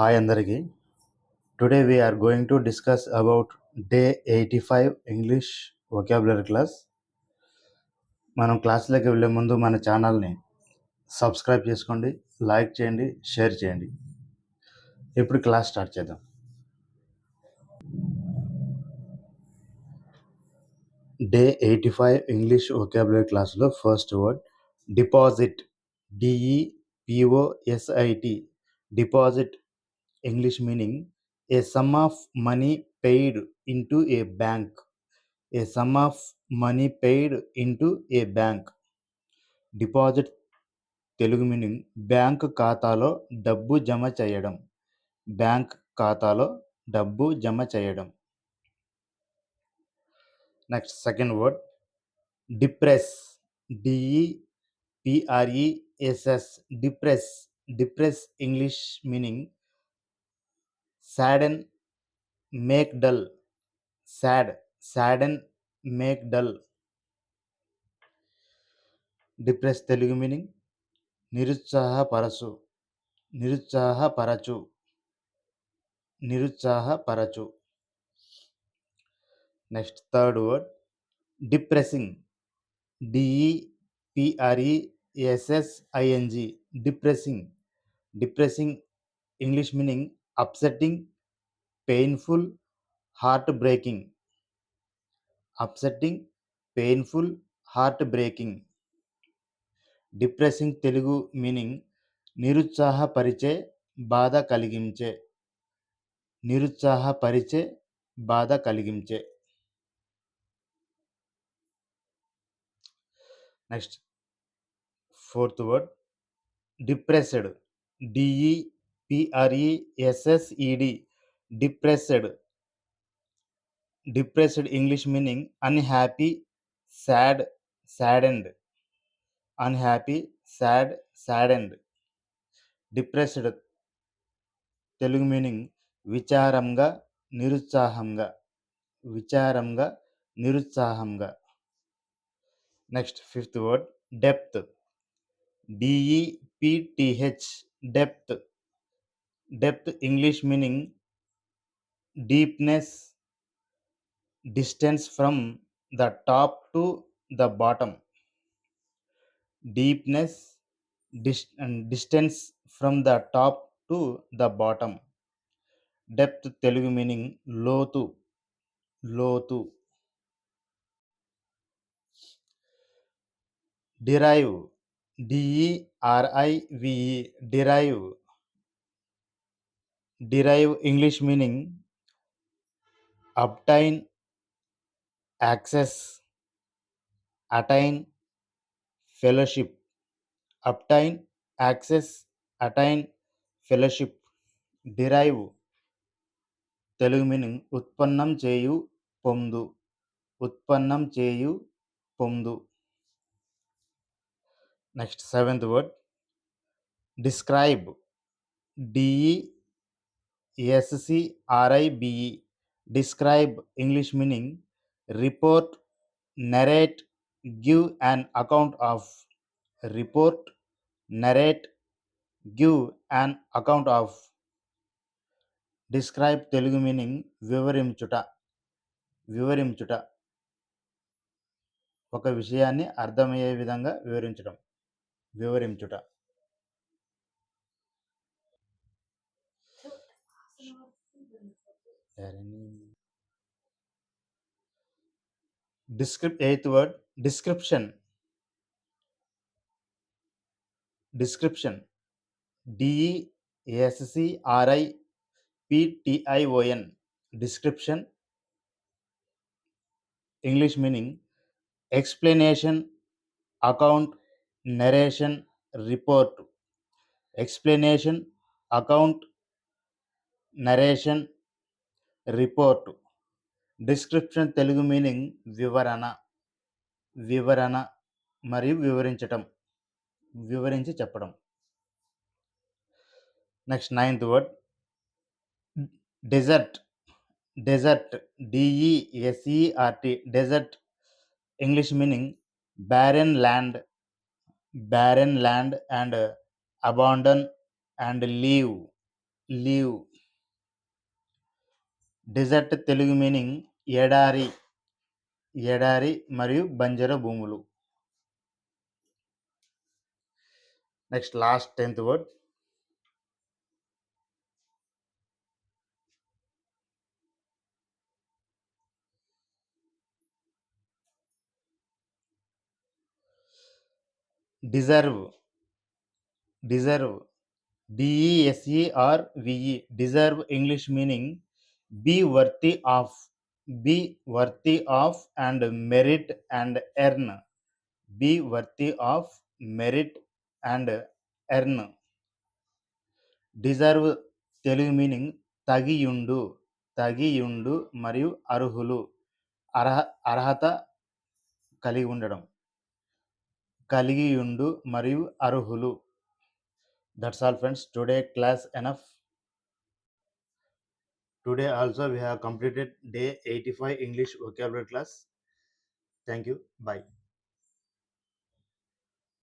Hi Andariki. Today we are going to discuss about day 85 English vocabulary class. మనం క్లాస్లోకి వెళ్ళే ముందు మన ఛానల్ని సబ్స్క్రైబ్ చేసుకోండి, లైక్ చేయండి, షేర్ చేయండి. ఇప్పుడు క్లాస్ స్టార్ట్ చేద్దాం. డే 85 ఇంగ్లీష్ vocabulary క్లాస్లో first word deposit. డిఈపిఓఎస్ఐటి. Deposit English meaning A some of money paid into A bank. A some of money paid into A bank. Deposit Telugu meaning bank ఖాతాలో డబ్బు జమ చేయడం. Bank ఖాతాలో డబ్బు జమ చేయడం. Next second word depress. డిఈపిఆర్ఈఎస్ఎస్. Depress. Depress English meaning సాడెన్, make dull. సాడెన్, make dull. Depress Telugu meaning నిరుత్సాహపరచు. నిరుత్సాహపరచు. నిరుత్సాహపరచు. Next third word depressing. డిఈపిఆర్ఈఎస్ఎస్ఐఎన్జి. Depressing. Depressing English meaning upsetting, painful, heart breaking. Upsetting, painful, heart breaking. Depressing Telugu meaning నిరుత్సాహపరిచే, బాధ కలిగించే. నిరుత్సాహపరిచే, బాధ కలిగించే. Next fourth word depressed. డిఈపిఆర్ఈఎస్ఎస్ఈడి. Depressed. Depressed English meaning unhappy, sad, సాడెండ్. Unhappy, sad, సాడెండ్. Depressed Telugu meaning విచారంగా, నిరుత్సాహంగా. విచారంగా, నిరుత్సాహంగా. Next fifth word depth. డిఈపిటిహెచ్. Depth. Depth English meaning deepness, distance from the top to the bottom. Deepness, distance from the top to the bottom. Depth Telugu meaning లోతు. లోతు. Derive. డిఈఆర్ఐవిఈ. Derive. Derive English meaning obtain, access, attain, fellowship. Obtain, access, attain, fellowship. Derive Telugu meaning ఉత్పన్నం చేయు, పొందు. ఉత్పన్నం చేయు, పొందు. Next seventh word describe. డిఈఎస్సిఆర్ఐబిఈ. Describe English meaning report, narrate, give an account of. Report, narrate, give an account of. Describe Telugu meaning వివరించుట. వివరించుట. ఒక విషయాన్ని అర్థమయ్యే విధంగా వివరించడం. వివరించుట. Eighth word description. Description. డిఈఎస్సిఆర్ఐపిటిఐఓఎన్. Description English meaning explanation, account, narration, report. Explanation, account, narration, report. Description Telugu meaning వివరణ. వివరణ మరియు వివరించటం. వివరించి చెప్పడం. Next ninth word desert. Desert. D E S E R T. Desert English meaning barren land. Barren land and abandon and leave. Leave. Desert Telugu meaning ఎడారి, ఎడారి మరియు బంజరు భూములు. Next last 10th word. Deserve. Deserve, DESERVE. Deserve English meaning be worthy of, be worthy of and merit and earn. Be worthy of, merit and earn. Deserve Telugu meaning తగియుండు, తగియుండు మరియు అర్హులు, అర్హత కలిగి ఉండడం, కలిగియుండు మరియు అర్హులు. That's all friends. Today class enough. Today also we have completed day 85 English vocabulary class. Thank you. Bye.